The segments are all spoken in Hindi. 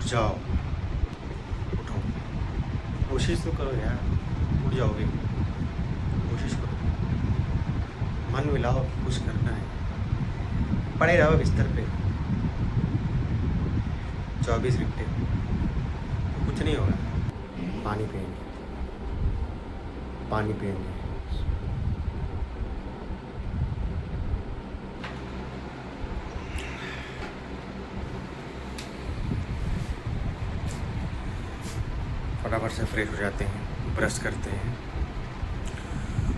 उठ जाओ, उठो, कोशिश तो करो यार, उठ जाओगे, कोशिश करो, मन मिलाओ, कुछ करना है, पड़े रहो बिस्तर पे 24 घंटे, तो कुछ नहीं होगा। पानी पिएंगे, पानी पिएंगे। फटाफट से फ्रेश हो जाते हैं, ब्रश करते हैं,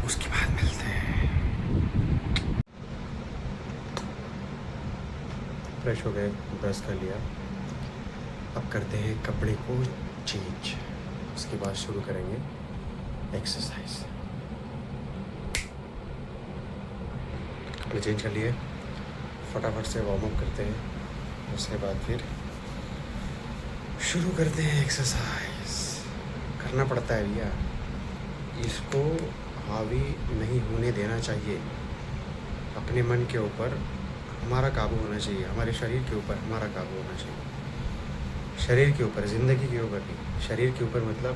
उसके बाद मिलते हैं। फ्रेश हो गए, ब्रश कर लिया, अब करते हैं कपड़े को चेंज, उसके बाद शुरू करेंगे एक्सरसाइज। कपड़े चेंज कर लिए, फटाफट से वार्म अप करते हैं, उसके बाद फिर शुरू करते हैं एक्सरसाइज। करना पड़ता है भैया, इसको हावी नहीं होने देना चाहिए। अपने मन के ऊपर हमारा काबू होना चाहिए, हमारे शरीर के ऊपर हमारा काबू होना चाहिए। शरीर के ऊपर, ज़िंदगी के ऊपर नहीं, शरीर के ऊपर मतलब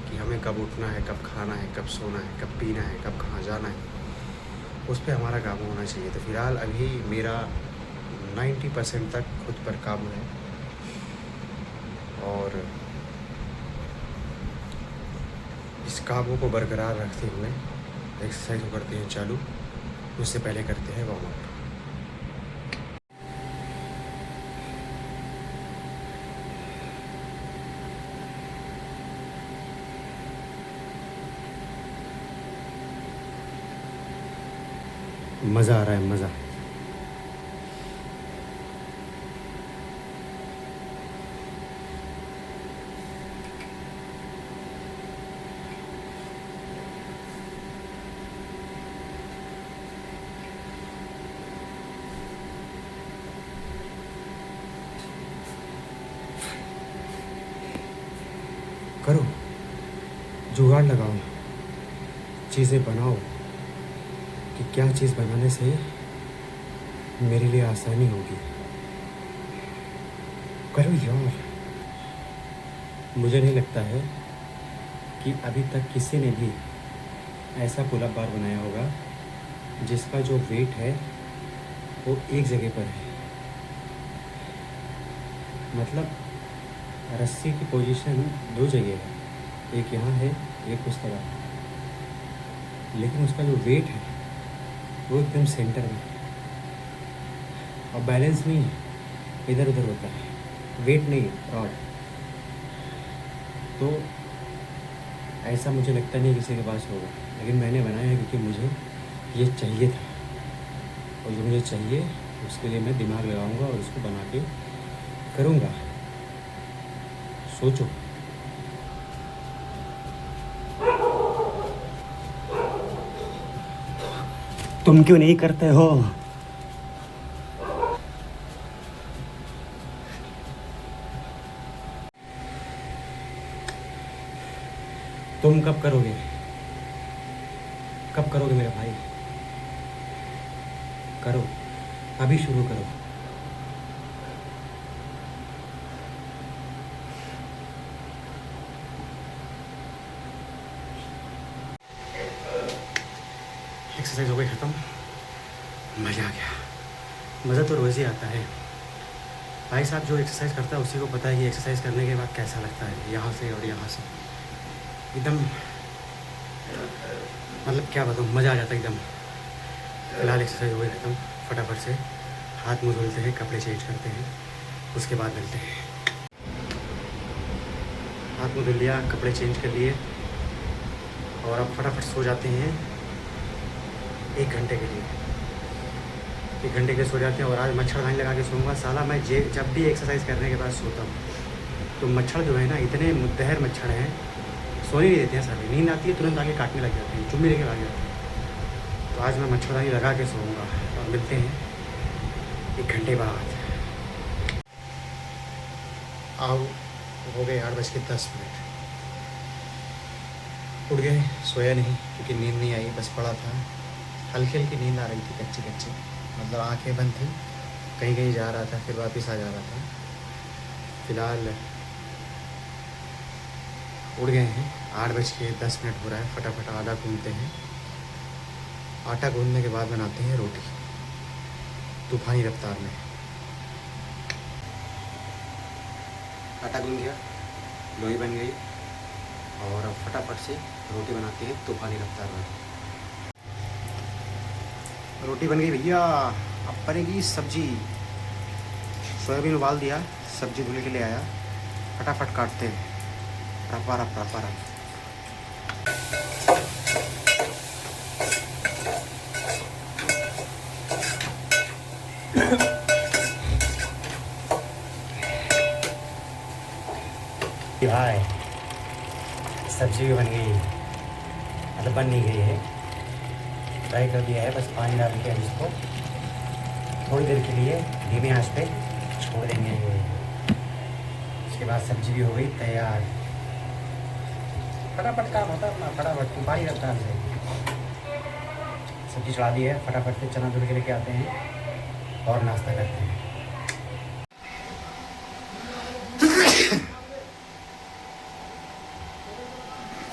कि हमें कब उठना है, कब खाना है, कब सोना है, कब पीना है, कब कहाँ जाना है, उस पर हमारा काबू होना चाहिए। तो फ़िलहाल अभी मेरा 90% तक खुद पर काबू है, और इस काबू को बरकरार रखते हुए एक्सरसाइज को करते हैं चालू। उससे पहले करते हैं वार्म अप। मज़ा आ रहा है, मज़ा। करो, जुगाड़ लगाओ, चीज़ें बनाओ कि क्या चीज़ बनाने से मेरे लिए आसानी होगी। करो यार। मुझे नहीं लगता है कि अभी तक किसी ने भी ऐसा पुल-अप बार बनाया होगा जिसका जो वेट है वो एक जगह पर है। मतलब रस्सी की पोजीशन दो जगह है, एक यहाँ है, एक उस तरफ, लेकिन उसका जो वेट है वो एकदम सेंटर में है, और बैलेंस नहीं है, इधर उधर होता है, वेट नहीं, रॉड। तो ऐसा मुझे लगता नहीं किसी के पास होगा, लेकिन मैंने बनाया है क्योंकि मुझे ये चाहिए था, और जो मुझे चाहिए उसके लिए मैं दिमाग लगाऊंगा और उसको बना के करूँगा। सोचो। तुम क्यों नहीं करते हो? तुम कब करोगे? कब करोगे मेरे भाई? करो, अभी शुरू करो। एक्सरसाइज हो गई ख़त्म, मज़ा आ गया। मज़ा तो रोज़ ही आता है भाई साहब, जो एक्सरसाइज करता है उसी को पता है कि एक्सरसाइज करने के बाद कैसा लगता है, यहाँ से और यहाँ से एकदम, मतलब क्या बताऊँ, मज़ा आ जाता है एकदम। फिलहाल एक्सरसाइज हो गई ख़त्म, फटाफट से हाथ मुँह धुलते हैं, कपड़े चेंज करते हैं, उसके बाद मिलते हैं। हाथ मुँह धुल लिया, कपड़े चेंज कर लिए, और अब फटाफट सो जाते हैं 1 घंटे के लिए। 1 घंटे के सो जाते हैं, और आज मच्छरदानी लगा के सोऊंगा। साला मैं जब भी एक्सरसाइज करने के बाद सोता हूँ तो मच्छर जो है ना, इतने मुद्दहर मच्छर हैं, सोने नहीं देते हैं साले। नींद आती है तुरंत आके काटने लग जाते हैं, चुम्मी लेके भाग जाते हैं। तो आज मैं मच्छरदानी लगा के सोऊंगा, और मिलते हैं 1 घंटे बाद। आओ, हो गए 8:10। उठ गए, सोया नहीं क्योंकि नींद नहीं आई, बस पड़ा था। हल्की हल्की नींद आ रही थी, कच्ची कच्ची, मतलब आंखें बंद थी, कहीं कहीं जा रहा था, फिर वापस आ जा रहा था। फ़िलहाल उड़ गए हैं, 8:10 हो रहा है। फटाफट आटा गूँथते हैं। आटा गूँथने के बाद बनाते हैं रोटी तूफ़ानी रफ्तार में। आटा गूँथ गया, लोई बन गई और अब फटाफट से रोटी बनाते हैं तूफ़ानी रफ्तार में। रोटी बन गई भैया। अब बनेगी सब्जी। सोयाबीन उबाल दिया, सब्जी धुल के ले आया। फटाफट काटते हैं, रफा रफ रफा रफ। भाई सब्जी भी बन गई, मतलब बन नहीं गई है, फ्राई कर दिया है। बस पानी डाल के हम इसको थोड़ी देर के लिए धीमे आंच पे छोड़ देंगे। उसके बाद सब्जी भी हो गई तैयार। फटाफट काम होता है अपना, फटाफट तूफ़ानी रफ्तार से सब्जी चढ़ा दी है। फटाफट से चना धुल के लेके आते हैं और नाश्ता करते हैं।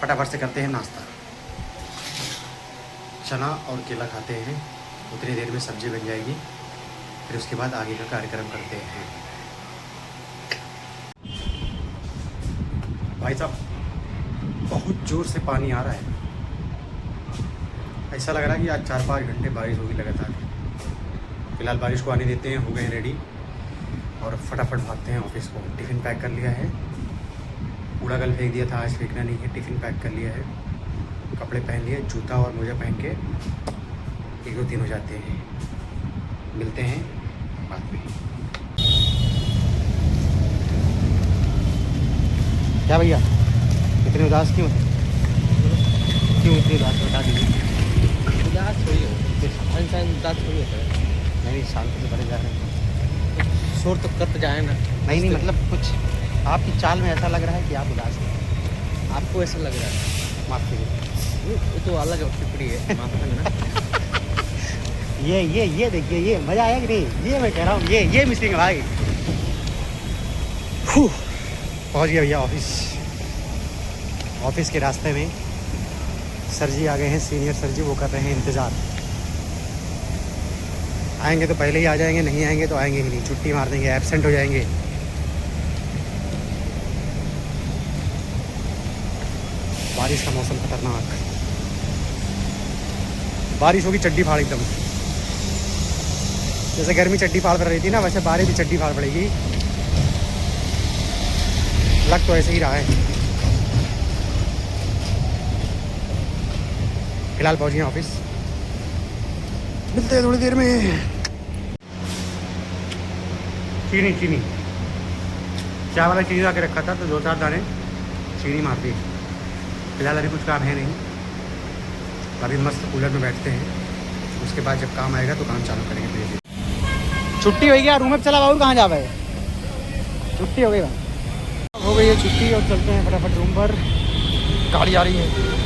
फटाफट से करते हैं नाश्ता। चना और केला खाते हैं, उतनी देर में सब्जी बन जाएगी। फिर उसके बाद आगे का कार्यक्रम करते हैं। भाई साहब बहुत ज़ोर से पानी आ रहा है। ऐसा लग रहा है कि आज 4-5 घंटे बारिश होगी लगातार। फिलहाल बारिश को आने देते हैं। हो गए रेडी और फटाफट भागते हैं ऑफिस को। टिफ़िन पैक कर लिया है, कूड़ा कल फेंक दिया था, आज फेंकना नहीं है। टिफ़िन पैक कर लिया है, कपड़े पहन लिए, जूता और मोजा पहन के 1-2-3 हो जाते हैं। मिलते हैं बाद में। क्या भैया इतने उदास क्यों हैं? क्यों इतने उदास, बता दीजिए। उदास थोड़ी हो, इंसान उदास थोड़ी होता है। नहीं, शांत से बड़े जा रहे हैं। शोर तो करते जाए ना। नहीं, मतलब कुछ आपकी चाल में ऐसा लग रहा है कि आप उदास हैं। आपको ऐसा लग रहा है? माफ़ कीजिए। वो तो अलग टिप्पणी है, माफ करना। ये देखिए, ये मज़ा आया कि नहीं? ये मैं कह रहा हूँ, ये मिसिंग है भाई। पहुँच गया भैया ऑफिस के रास्ते में सर जी आ गए हैं, सीनियर सर जी। वो कर रहे हैं इंतज़ार। आएंगे तो पहले ही आ जाएंगे, नहीं आएंगे तो आएंगे ही नहीं, छुट्टी मार देंगे, एब्सेंट हो जाएंगे। बारिश का मौसम खतरनाक, बारिश होगी चड्डी फाड़ एकदम। जैसे गर्मी चड्डी फाड़ पड़ रही थी ना, वैसे बारिश भी चड्डी फाड़ पड़ेगी। लग तो ऐसे ही रहा है। फिलहाल पहुँच गए ऑफिस, मिलते हैं थोड़ी देर में। चीनी चाय वाला चीनी ला के रखा था, तो 2-4 दाने चीनी मार दी। फिलहाल अभी कुछ काम है नहीं, अभी मस्त कूलर में बैठते हैं। उसके बाद जब काम आएगा तो काम चालू करेंगे धीरे धीरे। छुट्टी हो गई, रूम में चला बाबू, कहाँ जा भाई? छुट्टी हो गई, हो गई है छुट्टी और चलते हैं फटाफट रूम पर। गाड़ी आ रही है।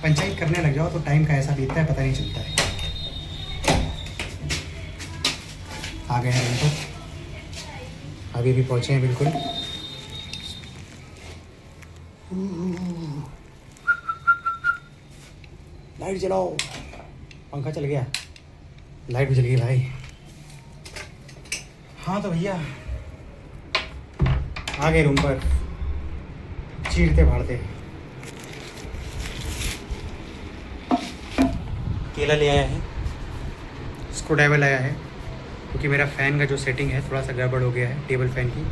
पंचायत करने लग जाओ तो टाइम का ऐसा बीतता है, पता नहीं चलता है। आ गए हैं रूम पर, अभी भी पहुँचे हैं बिल्कुल। लाइट जलाओ, पंखा चल गया, लाइट भी जल गई भाई। हाँ तो भैया आ गए रूम पर, चीरते फाड़ते। केला ले आया है, स्क्रू ड्राइवर लाया है, क्योंकि मेरा फ़ैन का जो सेटिंग है थोड़ा सा गड़बड़ हो गया है टेबल फ़ैन की,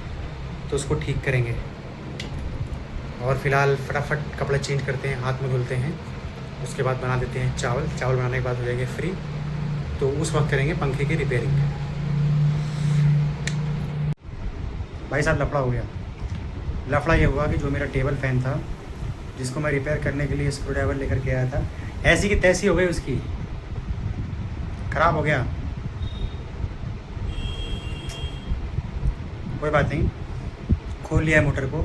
तो उसको ठीक करेंगे। और फिलहाल फटाफट कपड़े चेंज करते हैं, हाथ में धुलते हैं, उसके बाद बना देते हैं चावल। चावल बनाने के बाद हो जाएंगे फ्री, तो उस वक्त करेंगे पंखे की रिपेयरिंग। भाई साहब लफड़ा हो गया। लफड़ा ये हुआ कि जो मेरा टेबल फ़ैन था जिसको मैं रिपेयर करने के लिए स्क्रू ड्राइवर लेकर के आया था। ऐसी की तैसी हो गई उसकी, ख़राब हो गया। कोई बात नहीं, खोल लिया है मोटर को।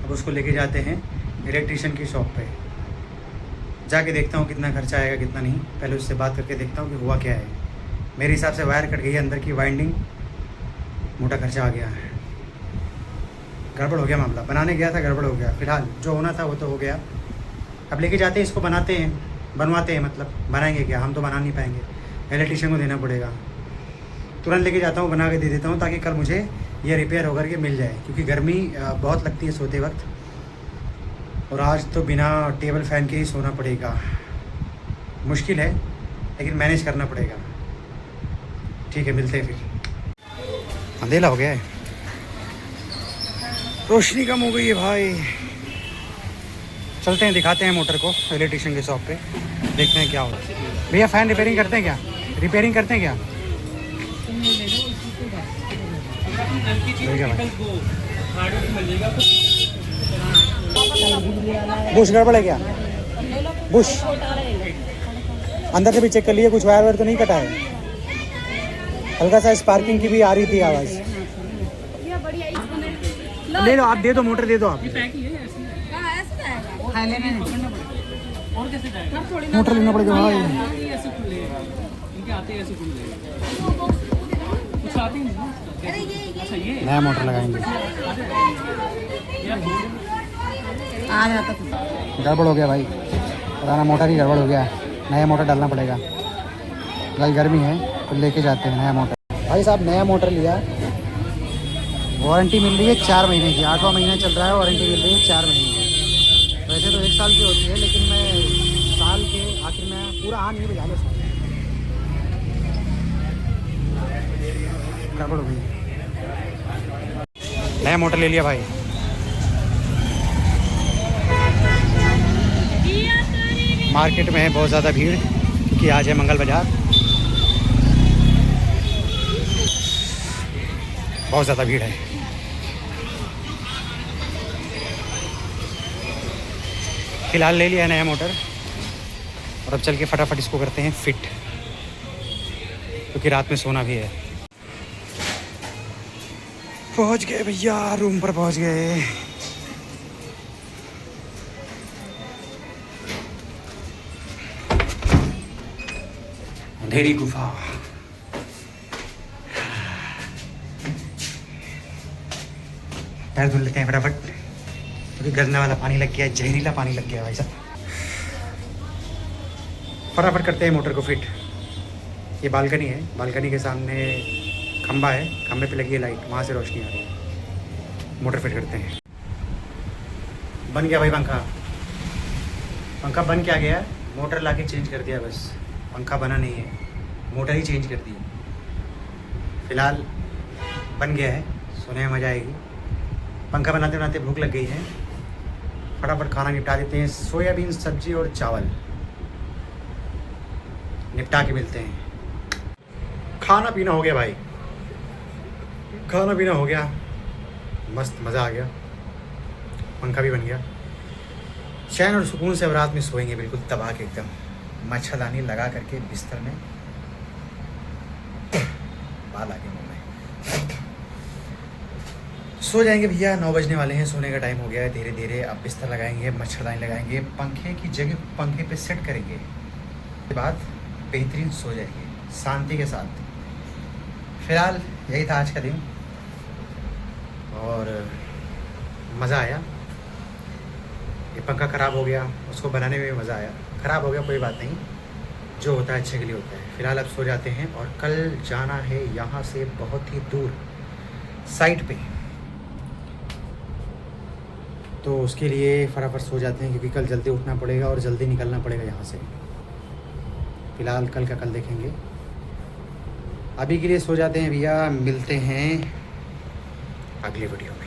अब उसको लेके जाते हैं इलेक्ट्रिशियन की शॉप पे। जाके देखता हूँ कितना खर्चा आएगा कितना नहीं। पहले उससे बात करके देखता हूँ कि हुआ क्या है। मेरे हिसाब से वायर कट गई है अंदर की वाइंडिंग, मोटा खर्चा आ गया है, गड़बड़ हो गया मामला। बनाने गया था, गड़बड़ हो गया। फिलहाल जो होना था वो तो हो गया। अब लेके जाते हैं इसको, बनाते हैं, बनवाते हैं, मतलब बनाएंगे क्या, हम तो बना नहीं पाएंगे, इलेक्ट्रिशियन को देना पड़ेगा। तुरंत लेके जाता हूँ, बना के दे देता हूँ ताकि कल मुझे ये रिपेयर होकर के मिल जाए, क्योंकि गर्मी बहुत लगती है सोते वक्त। और आज तो बिना टेबल फैन के ही सोना पड़ेगा। मुश्किल है लेकिन मैनेज करना पड़ेगा। ठीक है, मिलते हैं फिर। अंधेरा हो गया है, रोशनी कम हो गई है भाई। चलते हैं, दिखाते हैं मोटर को इलेक्ट्रिशियन के शॉप पे, देखते हैं क्या होगा। भैया फ़ैन रिपेयरिंग करते हैं क्या? रिपेयरिंग करते हैं क्या? बुश गड़बड़ है क्या? बुश अंदर से भी चेक कर लिए, कुछ वायर वायर तो नहीं कटा है? हल्का सा स्पार्किंग की भी आ रही थी आवाज़। ले लो आप, दे दो, मोटर दे दो आप। मोटर लेना पड़ेगा भाई। नया मोटर लगाएंगे। गड़बड़ हो गया भाई, पुराना मोटर ही गड़बड़ हो गया, नया मोटर डालना पड़ेगा। भाई गर्मी है तो लेके जाते हैं नया मोटर। भाई साहब नया मोटर लिया, वारंटी मिल रही है 4 महीने की, 8वां महीना चल रहा है, वारंटी मिल रही है 4 महीने की। वैसे तो 1 साल की होती है, लेकिन मैं साल के आखिर में पूरा आ नहीं बजा लो। गड़बड़ हो गई, नया मोटर ले लिया भाई। मार्केट में है बहुत ज़्यादा भीड़, क्योंकि आज है मंगल बाज़ार। बहुत ज़्यादा भीड़ है। फ़िलहाल ले लिया है नया मोटर, और अब चल के फटाफट इसको करते हैं फिट, क्योंकि रात में सोना भी है। पहुंच गए भैया, रूम पर पहुंच गए। अंधेरी गुफा। पैर धुल लेते हैं फटाफट, क्योंकि गरने वाला पानी लग गया है, जहरीला पानी लग गया भाई साहब। फटाफट करते हैं मोटर को फिट। ये बालकनी है, बालकनी के सामने खंबा है, खंबे पे लगी है लाइट, वहाँ से रोशनी आ रही है। मोटर फिट करते हैं। बन गया भाई पंखा, पंखा बन क्या गया, मोटर लाके चेंज कर दिया बस। पंखा बना नहीं है, मोटर ही चेंज कर दी। फ़िलहाल बन गया है, सोने में मज़ा आएगी। पंखा बनाते बनाते भूख लग गई है, फटाफट खाना निपटा देते हैं। सोयाबीन सब्जी और चावल निपटा के मिलते हैं। खाना पीना हो गया भाई, खाना पीना हो गया, मस्त मज़ा आ गया, पंखा भी बन गया। चैन और सुकून से अब रात में सोएंगे बिल्कुल दबा के, एकदम मच्छरदानी लगा करके बिस्तर में। बाल आ गए मुँह में। सो जाएंगे भैया, 9 बजने वाले हैं, सोने का टाइम हो गया है। धीरे धीरे अब बिस्तर लगाएंगे, मच्छरदानी लगाएंगे, पंखे की जगह पंखे पे सेट करेंगे, उसके बाद बेहतरीन सो जाएंगे शांति के साथ। फिलहाल यही था आज का दिन, और मज़ा आया। ये पंखा ख़राब हो गया, उसको बनाने में भी मज़ा आया। ख़राब हो गया कोई बात नहीं, जो होता है अच्छे के लिए होता है। फ़िलहाल अब सो जाते हैं, और कल जाना है यहाँ से बहुत ही दूर साइट पे, तो उसके लिए फटाफट सो जाते हैं, क्योंकि कल जल्दी उठना पड़ेगा और जल्दी निकलना पड़ेगा यहाँ से। फ़िलहाल कल का कल देखेंगे, अभी के लिए सो जाते हैं भैया। मिलते हैं अगली वीडियो में।